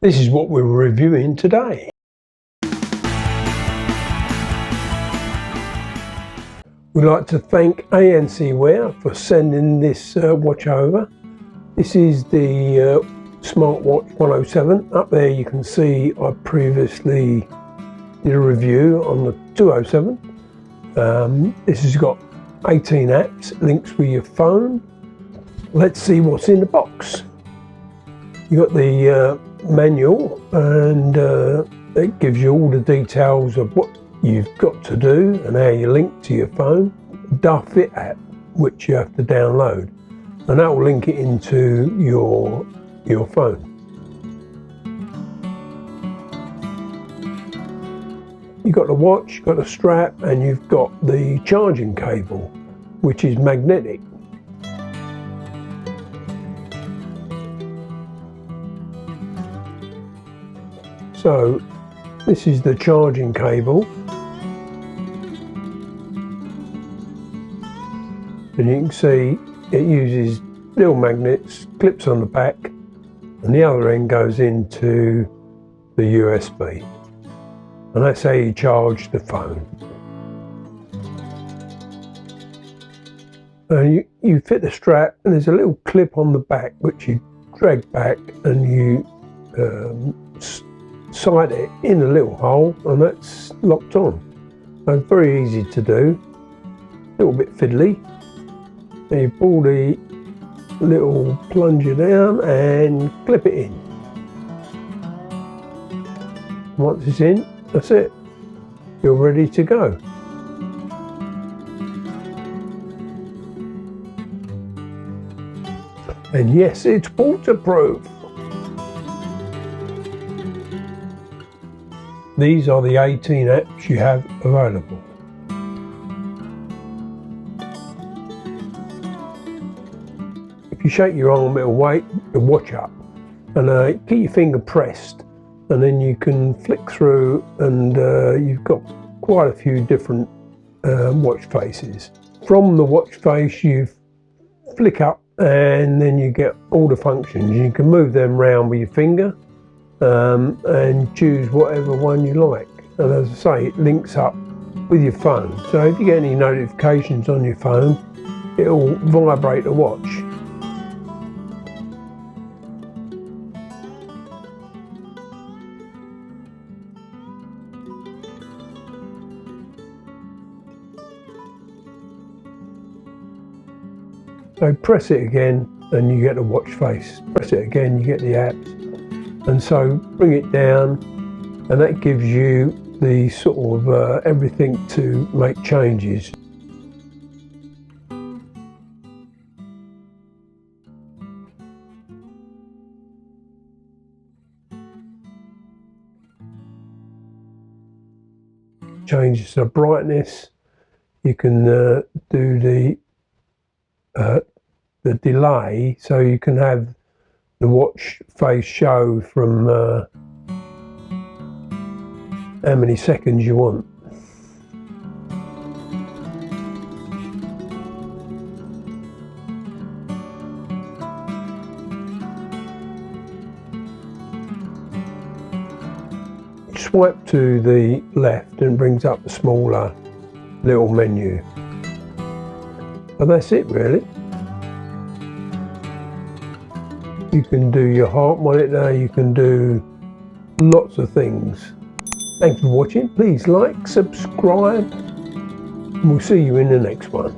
This is what we're reviewing today. We'd like to thank ANCwear for sending this watch over. This is the smartwatch 107. Up there you can see I previously did a review on the 207. This has got 18 apps, links with your phone. Let's see what's in the box. You got the manual, and it gives you all the details of what you've got to do and how you link to your phone. Fit app, which you have to download, and that will link it into your phone. You've got the watch, you've got the strap, and you've got the charging cable, which is magnetic. So this is the charging cable, and you can see it uses little magnets, clips on the back, and the other end goes into the USB, and that's how you charge the phone. You fit the strap, and there's a little clip on the back which you drag back, and you side it in a little hole, and that's locked on. So it's very easy to do, a little bit fiddly. And you pull the little plunger down and clip it in. Once it's in, that's it. You're ready to go. And yes, it's waterproof. These are the 18 apps you have available. If you shake your arm, it'll wake the watch up, and keep your finger pressed, and then you can flick through, and you've got quite a few different watch faces. From the watch face, you flick up, and then you get all the functions. You can move them around with your finger, and choose whatever one you like. And as I say, it links up with your phone. So if you get any notifications on your phone, it'll vibrate the watch. So press it again and you get the watch face. Press it again, you get the apps. And so bring it down, and that gives you the sort of everything to make changes. Changes the brightness. You can do the delay, so you can have the watch face show from how many seconds you want. Swipe to the left and brings up the smaller little menu. But that's it really. You can do your heart monitor, you can do lots of things. Thanks for watching. Please like, subscribe, and we'll see you in the next one.